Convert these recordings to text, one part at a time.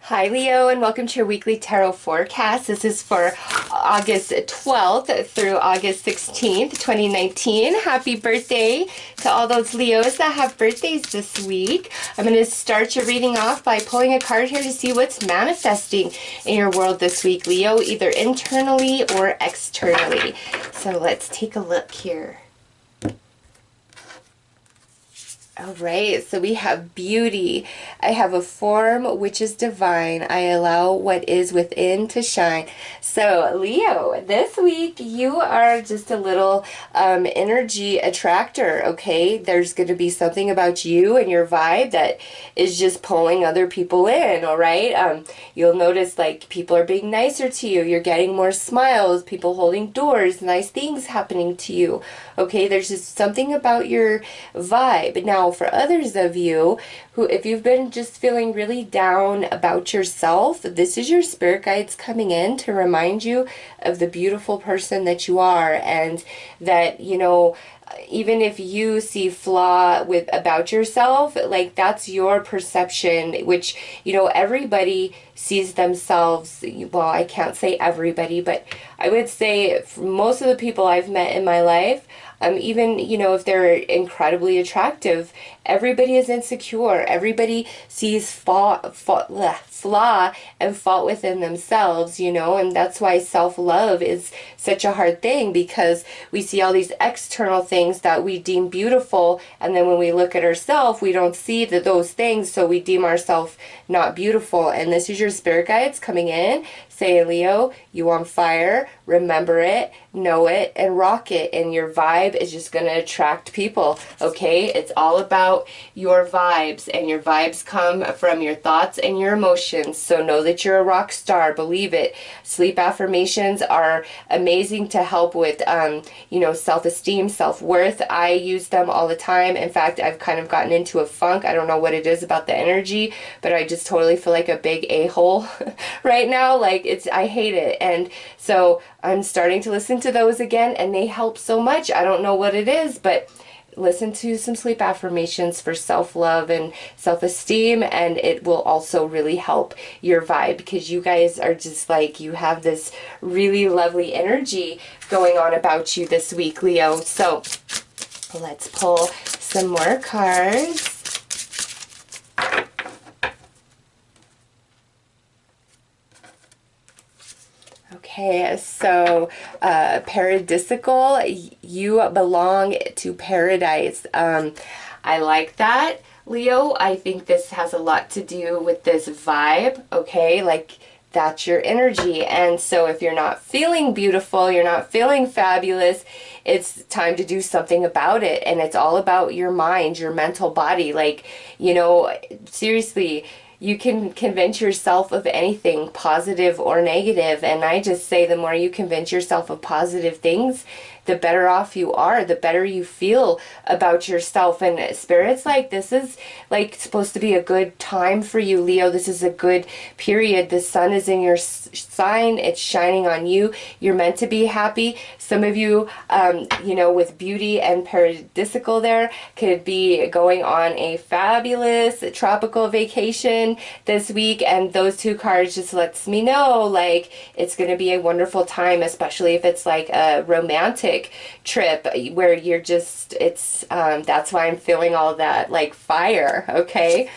Hi Leo, and welcome to your weekly tarot forecast. This is for August 12th through August 16th, 2019. Happy birthday to all those Leos that have birthdays this week. I'm going to start your reading off by pulling a card here to see what's manifesting in your world this week, Leo, either internally or externally. So let's take a look here. All right, so we have beauty. I have a form which is divine. I allow what is within to shine. So Leo, this week you are just a little energy attractor, okay? There's going to be something about you and your vibe that is just pulling other people in, all right? You'll notice like people are being nicer to you. You're getting more smiles, people holding doors, nice things happening to you, okay? There's just something about your vibe. Now, for others of you who, if you've been just feeling really down about yourself, this is your spirit guides coming in to remind you of the beautiful person that you are, and that, you know, even if you see flaw with about yourself, like that's your perception, which, you know, everybody sees themselves. Well, I can't say everybody, but I would say for most of the people I've met in my life, even, you know, if they're incredibly attractive, everybody is insecure. Everybody sees flaw and fault within themselves, you know, and that's why self-love is such a hard thing, because we see all these external things that we deem beautiful, and then when we look at ourselves, we don't see those things, so we deem ourselves not beautiful. And this is your spirit guides coming in, saying, Leo, you on fire, remember it, know it, and rock it, and your vibe is just going to attract people, okay? It's all about your vibes, and your vibes come from your thoughts and your emotions, so know that you're a rock star, believe it. Sleep affirmations are amazing to help with, you know, self-esteem, self-worth. I use them all the time. In fact, I've kind of gotten into a funk. I don't know what it is about the energy, but I just totally feel like a big a-hole right now. Like, I hate it. And so I'm starting to listen to those again, and they help so much. I don't know what it is, but listen to some sleep affirmations for self-love and self-esteem, and it will also really help your vibe, because you guys are just like, you have this really lovely energy going on about you this week, Leo. So let's pull some more cards. Okay, so paradisical, you belong to paradise. I like that, Leo. I think this has a lot to do with this vibe, okay? Like, that's your energy. And so if you're not feeling beautiful, you're not feeling fabulous, it's time to do something about it. And it's all about your mind, your mental body. Like, you know, seriously, you can convince yourself of anything, positive or negative. And I just say the more you convince yourself of positive things, the better off you are, the better you feel about yourself. And Spirit's like, this is like supposed to be a good time for you, Leo. This is a good period. The sun is in your sign. It's shining on you. You're meant to be happy. Some of you, you know, with beauty and paradisical there, could be going on a fabulous tropical vacation this week. And those two cards just lets me know, like, it's going to be a wonderful time, especially if it's like a romantic trip where you're just, it's that's why I'm feeling all that like fire, okay?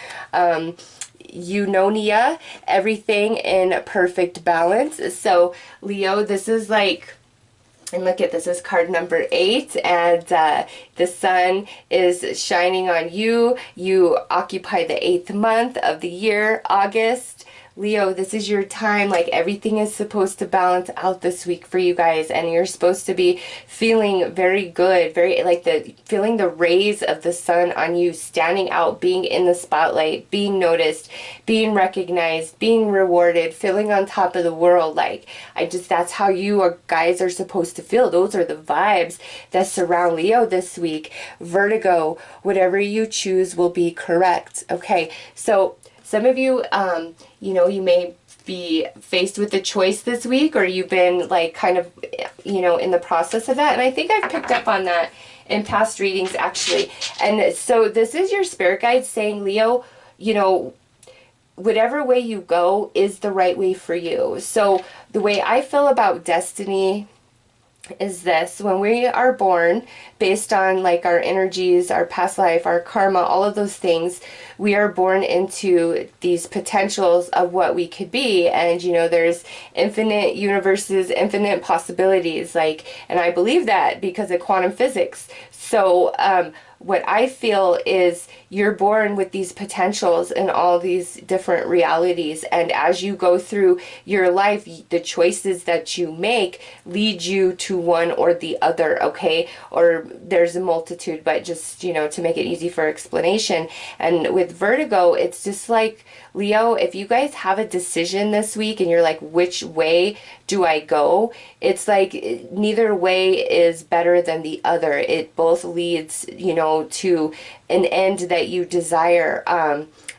Eunonia, everything in perfect balance. So Leo, this is like, and look at this, is card number 8, and the sun is shining on you. You occupy the 8th month of the year, August. Leo, this is your time. Like, everything is supposed to balance out this week for you guys, and you're supposed to be feeling very good, very like feeling the rays of the sun on you, standing out, being in the spotlight, being noticed, being recognized, being rewarded, feeling on top of the world. Like, that's how you guys are supposed to feel. Those are the vibes that surround Leo this week. Virgo, whatever you choose will be correct. Okay, so some of you, you know, you may be faced with a choice this week, or you've been like kind of, you know, in the process of that. And I think I've picked up on that in past readings, actually. And so this is your spirit guide saying, Leo, you know, whatever way you go is the right way for you. So the way I feel about destiny is this: when we are born, based on like our energies, our past life, our karma, all of those things, we are born into these potentials of what we could be. And you know, there's infinite universes, infinite possibilities, like, and I believe that because of quantum physics. So what I feel is you're born with these potentials in all these different realities, and as you go through your life, the choices that you make lead you to one or the other, okay? Or there's a multitude, but just, you know, to make it easy for explanation. And with vertigo, it's just like, Leo, if you guys have a decision this week and you're like, which way do I go? It's like neither way is better than the other. It both leads, you know, to an end that you desire.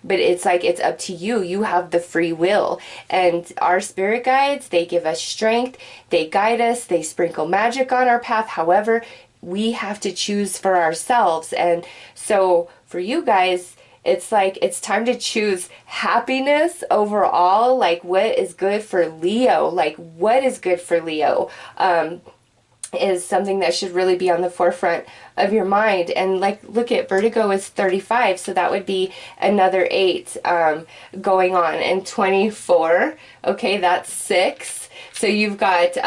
But it's like, it's up to you. You have the free will. And our spirit guides, they give us strength, they guide us, they sprinkle magic on our path. However, we have to choose for ourselves. And so for you guys, it's like, it's time to choose happiness overall. Like, what is good for Leo? Like, what is good for Leo? Is something that should really be on the forefront of your mind. And like, look at vertigo is 35, so that would be another 8 going on, and 24, okay, that's 6. So you've got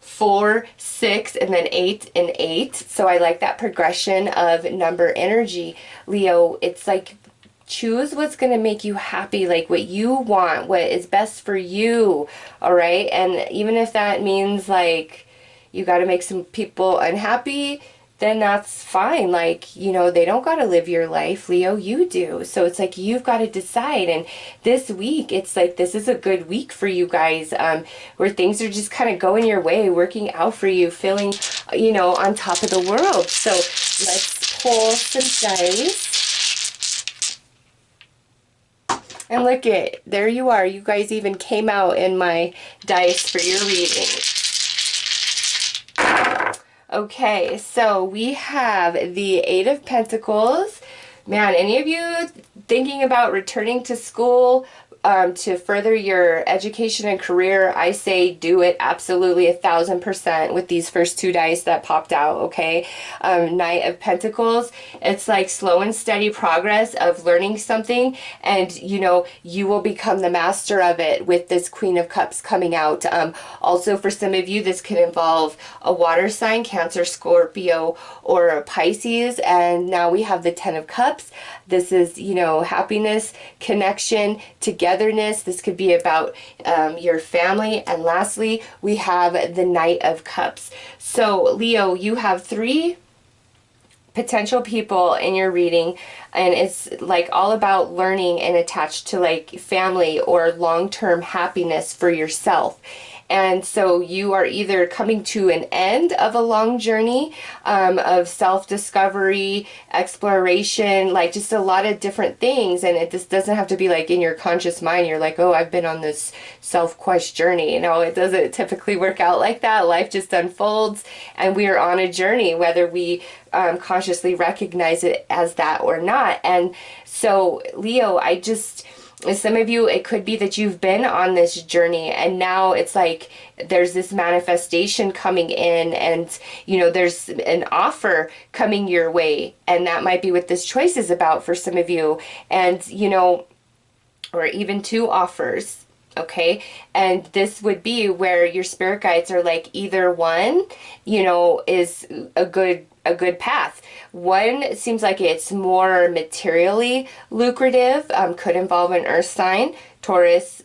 4, 6, and then 8 and 8. So I like that progression of number energy, Leo. It's like, choose what's going to make you happy, like what you want, what is best for you, all right? And even if that means like you got to make some people unhappy, then that's fine. Like, you know, they don't got to live your life, Leo, you do. So it's like, you've got to decide. And this week, it's like, this is a good week for you guys, where things are just kind of going your way, working out for you, feeling, you know, on top of the world. So let's pull some dice. And look it, there you are. You guys even came out in my dice for your reading. Okay, so we have the 8 of Pentacles. Man, any of you thinking about returning to school to further your education and career, I say do it absolutely 1000% with these first 2 dice that popped out, okay? Knight of Pentacles, it's like slow and steady progress of learning something, and you know, you will become the master of it with this Queen of Cups coming out. Also, for some of you, this could involve a water sign, Cancer, Scorpio, or Pisces. And now we have the 10 of Cups. This is, you know, happiness, connection, togetherness. This could be about your family. And lastly, we have the Knight of Cups. So Leo, you have 3 potential people in your reading, and it's like all about learning and attached to like family or long-term happiness for yourself. And so you are either coming to an end of a long journey of self-discovery, exploration, like just a lot of different things. And it just doesn't have to be like in your conscious mind, you're like, oh, I've been on this self-quest journey. You know, it doesn't typically work out like that. Life just unfolds, and we are on a journey, whether we consciously recognize it as that or not. And so, Leo, I just... some of you, it could be that you've been on this journey, and now it's like there's this manifestation coming in, and you know, there's an offer coming your way, and that might be what this choice is about for some of you. And you know, or even 2 offers, okay? And this would be where your spirit guides are like, either one, you know, is a good path. One seems like it's more materially lucrative, could involve an earth sign, Taurus,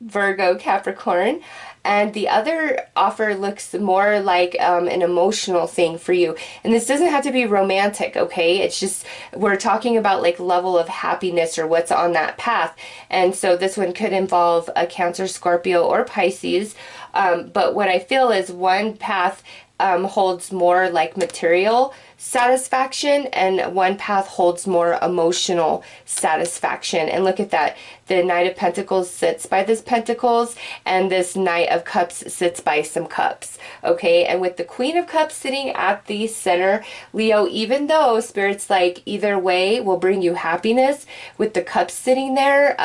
Virgo, Capricorn. And the other offer looks more like an emotional thing for you. And this doesn't have to be romantic, okay? It's just, we're talking about like level of happiness or what's on that path. And so this one could involve a Cancer, Scorpio, or Pisces. But what I feel is one path holds more like material satisfaction, and one path holds more emotional satisfaction. And look at that. The Knight of Pentacles sits by this Pentacles, and this Knight of Cups sits by some cups. Okay, and with the Queen of Cups sitting at the center, Leo, even though Spirit's like either way will bring you happiness, with the cups sitting there,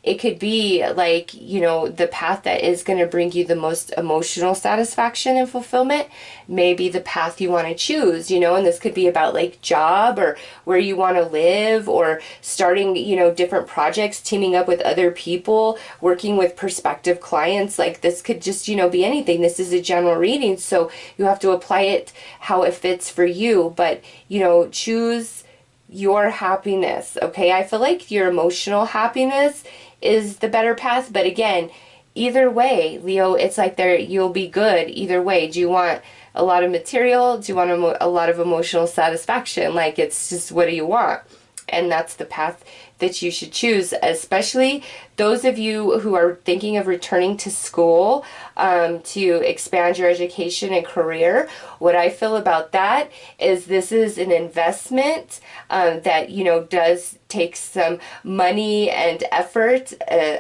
it could be like, you know, the path that is going to bring you the most emotional satisfaction and fulfillment may be the path you want to choose, you know, and this could be about like job or where you want to live, or starting, you know, different projects, teaming up with other people, working with prospective clients. Like this could just, you know, be anything. This is a general reading, so you have to apply it how it fits for you, but, you know, choose your happiness. Okay, I feel like your emotional happiness is the better path, but again, either way, Leo, it's like you'll be good either way. Do you want a lot of material? Do you want a lot of emotional satisfaction? Like, it's just, what do you want? And that's the path that you should choose, especially those of you who are thinking of returning to school to expand your education and career. What I feel about that is this is an investment that, you know, does take some money and effort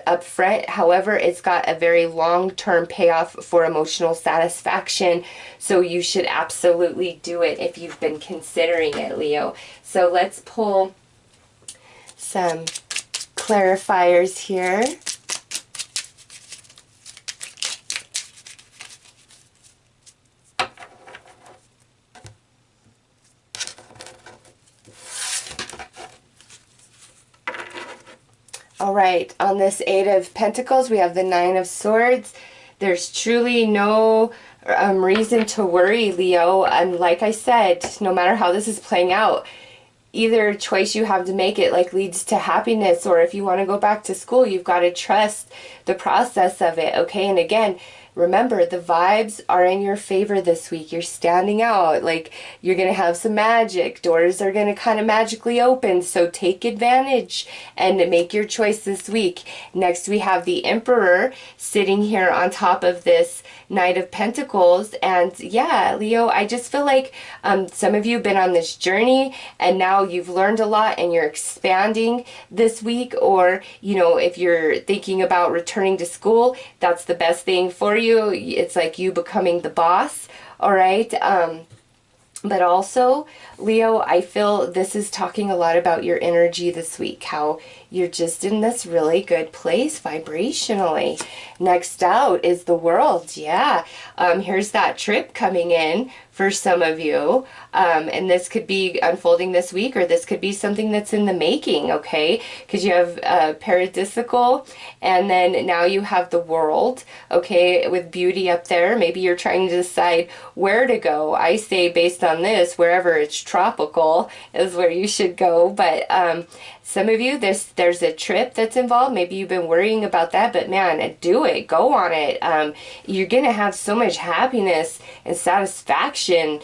up front. However, it's got a very long-term payoff for emotional satisfaction. So you should absolutely do it if you've been considering it, Leo. So let's pull some clarifiers here. All right, on this Eight of Pentacles, we have the Nine of Swords. There's truly no reason to worry, Leo. And like I said, no matter how this is playing out, either choice you have to make, it like leads to happiness, or if you want to go back to school, you've got to trust the process of it. Okay, and again, remember, the vibes are in your favor this week. You're standing out. Like, you're going to have some magic. Doors are going to kind of magically open. So take advantage and make your choice this week. Next, we have the Emperor sitting here on top of this Knight of Pentacles. And yeah, Leo, I just feel like some of you have been on this journey and now you've learned a lot and you're expanding this week. Or, you know, if you're thinking about returning to school, that's the best thing for you. It's like you becoming the boss. All right. But also, Leo, I feel this is talking a lot about your energy this week, how you're just in this really good place vibrationally. Next out is the World. Yeah, here's that trip coming in for some of you. And this could be unfolding this week, or this could be something that's in the making, okay? Because you have paradisical, and then now you have the World, okay, with beauty up there. Maybe you're trying to decide where to go. I say, based on this, wherever it's tropical is where you should go. But some of you, there's a trip that's involved. Maybe you've been worrying about that, but man, do it. Go on it. You're going to have so much happiness and satisfaction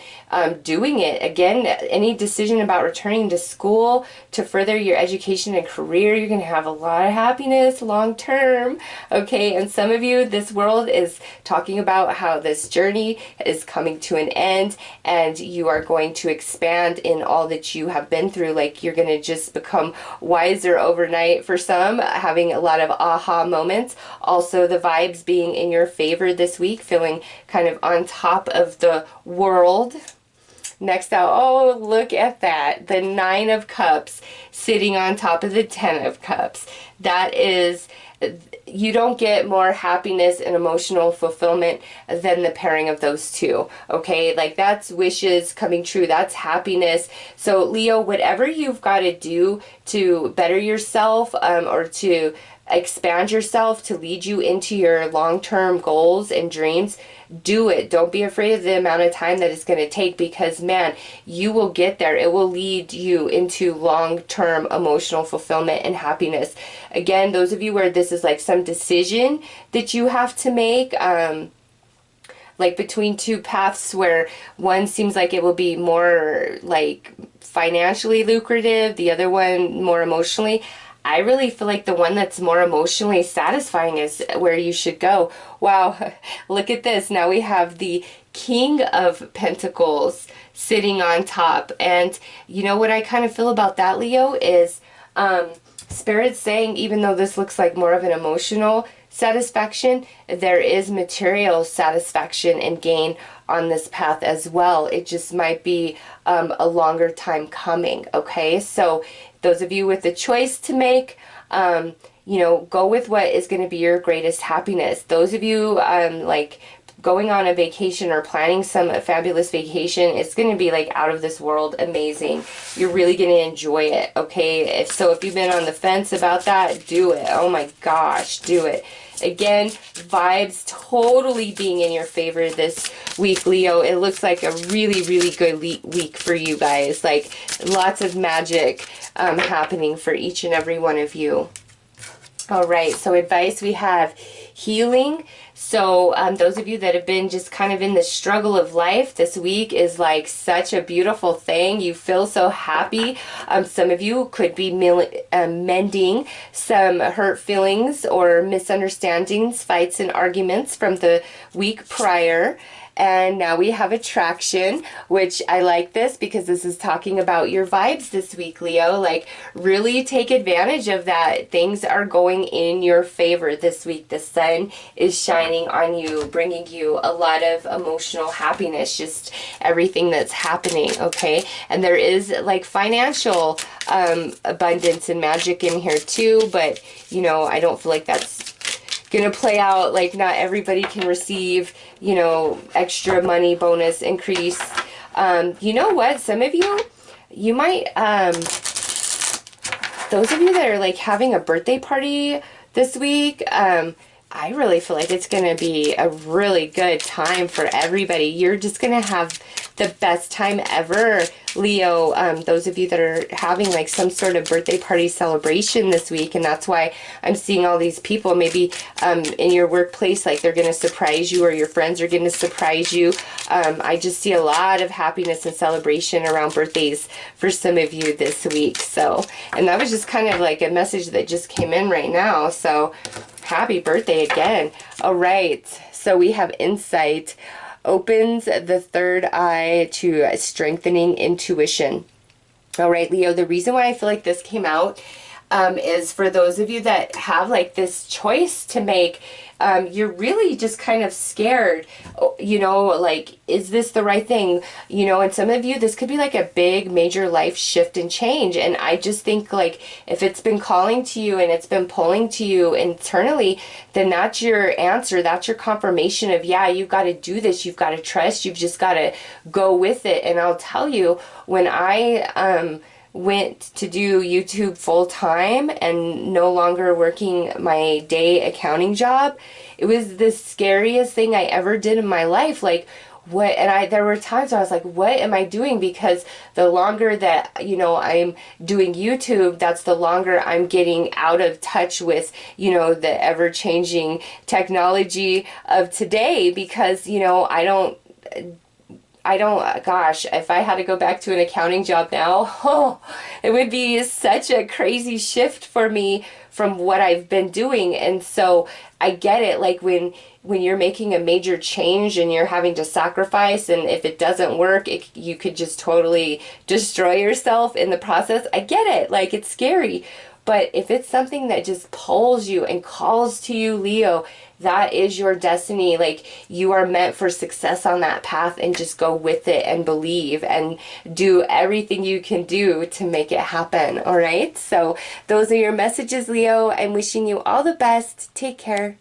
doing it. Again, any decision about returning to school to further your education and career, you're going to have a lot of happiness long term. Okay, and some of you, this World is talking about how this journey is coming to an end and you are going to expand in all that you have been through. Like, you're going to just become wiser overnight for some, having a lot of aha moments. Also, the vibes being in your favor this week, feeling kind of on top of the world. Next out, oh, look at that. The Nine of Cups sitting on top of the Ten of Cups. That is, you don't get more happiness and emotional fulfillment than the pairing of those two, okay? Like, that's wishes coming true. That's happiness. So, Leo, whatever you've got to do to better yourself or to expand yourself to lead you into your long-term goals and dreams, do it. Don't be afraid of the amount of time that it's going to take, because man, you will get there. It will lead you into long-term emotional fulfillment and happiness. Again, those of you where this is like some decision that you have to make, like between two paths where one seems like it will be more like financially lucrative, the other one more emotionally, I really feel like the one that's more emotionally satisfying is where you should go. Wow, look at this. Now we have the King of Pentacles sitting on top. And you know what I kind of feel about that, Leo, is Spirit's saying, even though this looks like more of an emotional satisfaction, there is material satisfaction and gain on this path as well. It just might be a longer time coming, okay? So those of you with the choice to make, you know, go with what is going to be your greatest happiness. Those of you like going on a vacation or planning some fabulous vacation, it's going to be like out of this world amazing. You're really going to enjoy it, okay? If you've been on the fence about that, do it. Oh my gosh, do it. Again, vibes totally being in your favor this week, Leo. It looks like a really, really good week for you guys. Like lots of magic happening for each and every one of you. All right, so advice, we have healing. So those of you that have been just kind of in the struggle of life, this week is like such a beautiful thing. You feel so happy. Some of you could be mending some hurt feelings or misunderstandings, fights and arguments from the week prior. And now we have attraction, which I like this because this is talking about your vibes this week, Leo. Like, really take advantage of that. Things are going in your favor this week. The sun is shining on you, bringing you a lot of emotional happiness, just everything that's happening, okay? And there is like financial abundance and magic in here too, but you know, I don't feel like that's gonna play out. Like, not everybody can receive, you know, extra money, bonus, increase. You know what, some of you might those of you that are like having a birthday party this week, I really feel like it's gonna be a really good time for everybody. You're just gonna have the best time ever, Leo. Those of you that are having like some sort of birthday party celebration this week, and that's why I'm seeing all these people maybe in your workplace, like they're going to surprise you, or your friends are going to surprise you. I just see a lot of happiness and celebration around birthdays for some of you this week. So, and that was just kind of like a message that just came in right now. So happy birthday again. All right, so we have insight. Opens the third eye to strengthening intuition. All right, Leo, the reason why I feel like this came out is for those of you that have like this choice to make. You're really just kind of scared, you know, like, is this the right thing? You know, and some of you, this could be like a big major life shift and change. And I just think like if it's been calling to you and it's been pulling to you internally, then that's your answer. That's your confirmation of, yeah, you've got to do this. You've got to trust. You've just got to go with it. And I'll tell you, when I went to do YouTube full time and no longer working my day accounting job, it was the scariest thing I ever did in my life. Like, what? And there were times I was like, what am I doing? Because the longer that, you know, I'm doing YouTube, that's the longer I'm getting out of touch with, you know, the ever-changing technology of today. Because, you know, I don't, gosh, if I had to go back to an accounting job now, oh, it would be such a crazy shift for me from what I've been doing. And so I get it, like when you're making a major change and you're having to sacrifice, and if it doesn't work, you could just totally destroy yourself in the process. I get it, like it's scary. But if it's something that just pulls you and calls to you, Leo, that is your destiny. Like, you are meant for success on that path, and just go with it and believe and do everything you can do to make it happen. All right. So those are your messages, Leo. I'm wishing you all the best. Take care.